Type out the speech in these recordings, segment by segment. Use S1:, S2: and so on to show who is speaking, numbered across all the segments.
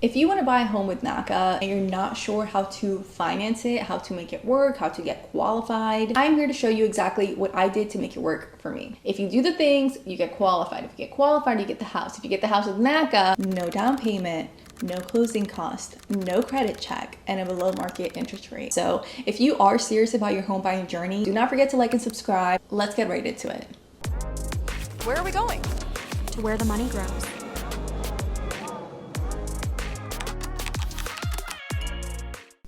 S1: If you want to buy a home with NACA and you're not sure how to finance it, how to make it work, how to get qualified, I'm here to show you exactly what I did to make it work for me. If you do the things, you get qualified. If you get qualified, you get the house. If you get the house with NACA, no down payment, no closing cost, no credit check, and a below market interest rate. So if you are serious about your home buying journey, do not forget to like and subscribe. Let's get right into it.
S2: Where are we going?
S3: To where the money grows.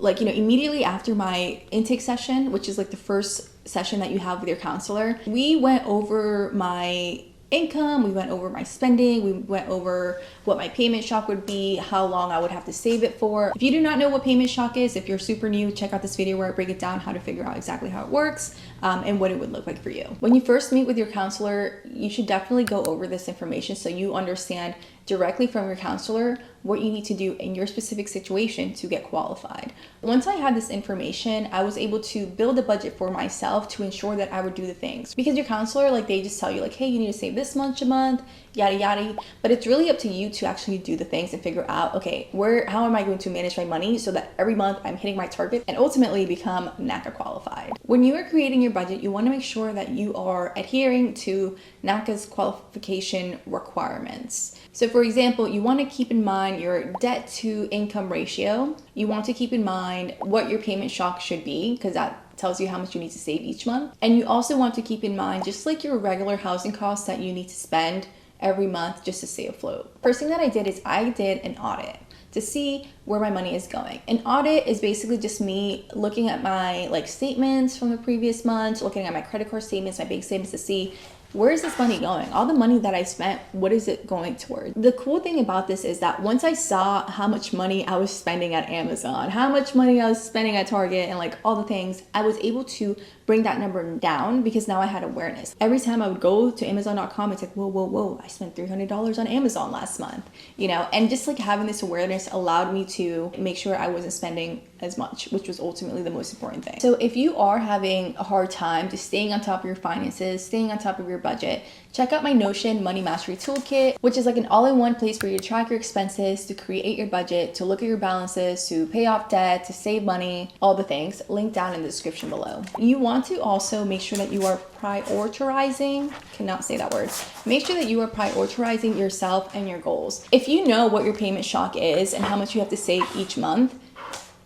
S1: Immediately after my intake session, which is like the first session that you have with your counselor, we went over my income, we went over my spending, we went over what my payment shock would be, how long I would have to save it for. If you do not know what payment shock is, if you're super new, check out this video where I break it down how to figure out exactly how it works and what it would look like for you. When you first meet with your counselor, you should definitely go over this information so you understand directly from your counselor what you need to do in your specific situation to get qualified. Once I had this information, I was able to build a budget for myself to ensure that I would do the things. Because your counselor, they just tell you hey, you need to save this much a month, yada yada. But it's really up to you to actually do the things and figure out, okay, how am I going to manage my money so that every month I'm hitting my target and ultimately become NACA qualified. When you are creating your budget, you want to make sure that you are adhering to NACA's qualification requirements. So for example, you want to keep in mind your debt to income ratio. You want to keep in mind what your payment shock should be, because that tells you how much you need to save each month. And you also want to keep in mind just your regular housing costs that you need to spend every month just to stay afloat. First thing that I did is I did an audit to see where my money is going. An audit is basically just me looking at my statements from the previous month, looking at my credit card statements, my bank statements to see where is this money going? All the money that I spent, what is it going towards? The cool thing about this is that once I saw how much money I was spending at Amazon, how much money I was spending at Target and all the things, I was able to bring that number down because now I had awareness. Every time I would go to Amazon.com, it's whoa, I spent $300 on Amazon last month, and just having this awareness allowed me to make sure I wasn't spending as much, which was ultimately the most important thing. So if you are having a hard time just staying on top of your finances, staying on top of your budget, check out my Notion Money Mastery Toolkit, which is an all-in-one place for you to track your expenses, to create your budget, to look at your balances, to pay off debt, to save money, all the things. Link down in the description below. You want to also make sure that you are prioritizing, cannot say that word. Make sure that you are prioritizing yourself and your goals. If you know what your payment shock is and how much you have to save each month,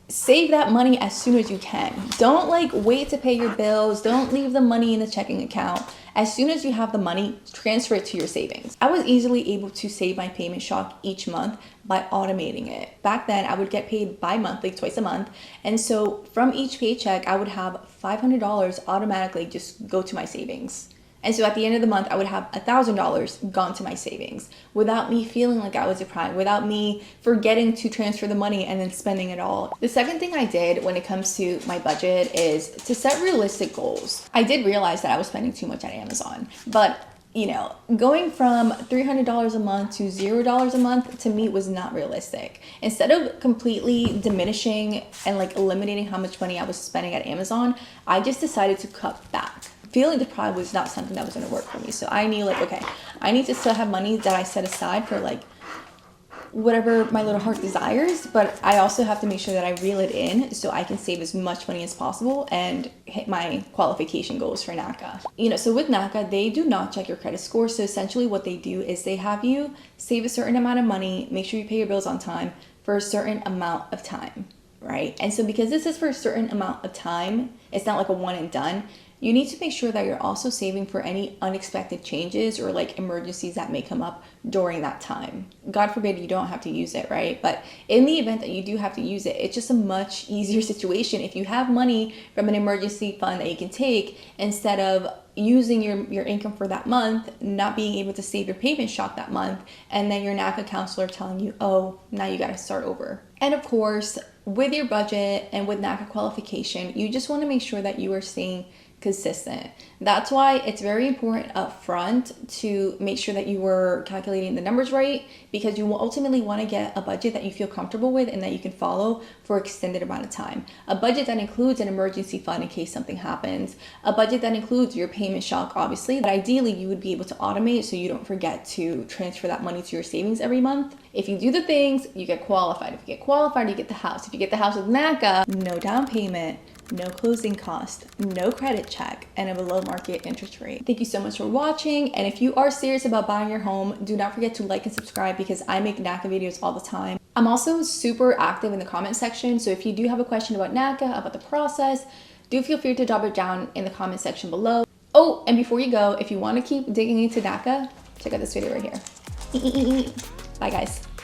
S1: save that money as soon as you can. Don't wait to pay your bills. Don't leave the money in the checking account. As soon as you have the money, transfer it to your savings. I was easily able to save my payment shock each month by automating it. Back then, I would get paid bi-monthly, twice a month. And so from each paycheck, I would have $500 automatically just go to my savings. And so at the end of the month, I would have $1,000 gone to my savings without me feeling like I was deprived, without me forgetting to transfer the money and then spending it all. The second thing I did when it comes to my budget is to set realistic goals. I did realize that I was spending too much at Amazon, but going from $300 a month to $0 a month to me was not realistic. Instead of completely diminishing and eliminating how much money I was spending at Amazon, I just decided to cut back. Feeling deprived was not something that was going to work for me. So I knew okay, I need to still have money that I set aside for whatever my little heart desires, but I also have to make sure that I reel it in so I can save as much money as possible and hit my qualification goals for NACA. So with NACA, they do not check your credit score. So essentially what they do is they have you save a certain amount of money, make sure you pay your bills on time for a certain amount of time, right? And so because this is for a certain amount of time, it's not a one and done. You need to make sure that you're also saving for any unexpected changes or emergencies that may come up during that time. God forbid you don't have to use it, right? But in the event that you do have to use it, it's just a much easier situation if you have money from an emergency fund that you can take instead of using your income for that month, not being able to save your payment shock that month, and then your NACA counselor telling you, oh, now you got to start over. And of course, with your budget and with NACA qualification, you just want to make sure that you are staying consistent. That's why it's very important up front to make sure that you were calculating the numbers right, because you will ultimately want to get a budget that you feel comfortable with and that you can follow for an extended amount of time. A budget that includes an emergency fund in case something happens, a budget that includes your payment shock, obviously, but ideally you would be able to automate so you don't forget to transfer that money to your savings every month. If you do the things, you get qualified. If you get qualified, you get the house. If you get the house with NACA, no down payment, no closing cost, no credit check, and a below market interest rate. Thank you so much for watching. And if you are serious about buying your home, do not forget to like and subscribe because I make NACA videos all the time. I'm also super active in the comment section. So if you do have a question about NACA, about the process, do feel free to drop it down in the comment section below. Oh, and before you go, if you want to keep digging into NACA, check out this video right here. Bye guys.